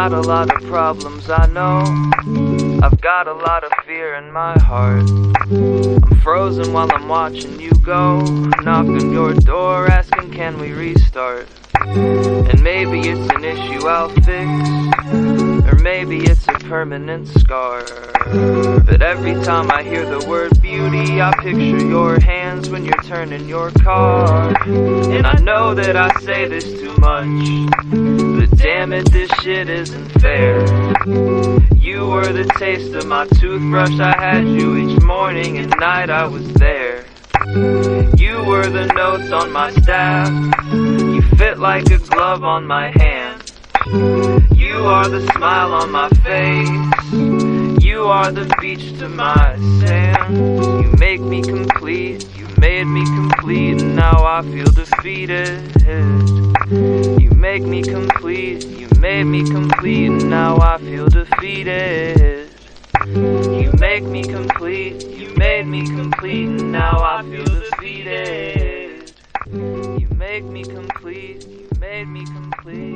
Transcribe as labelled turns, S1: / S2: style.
S1: got a lot of problems, I know. I've got a lot of fear in my heart. I'm frozen while I'm watching you go. Knock on your door asking can we restart. And maybe it's an issue I'll fix, or maybe it's a permanent scar. But every time I hear the word beauty, I picture your hands when you're turning your car. And I know that I say this too much, but damn it, this shit isn't fair. You were the taste of my toothbrush, I had you each morning and night I was there. You were the notes on my staff, you fit like a glove on my hand. You are the smile on my face, you are the beach to my sand. You make me complete, you made me complete, and now I feel defeated. You make me complete, you made me complete, and now I feel defeated. You make me complete, you made me complete, and now I feel defeated. You make me complete, you made me complete.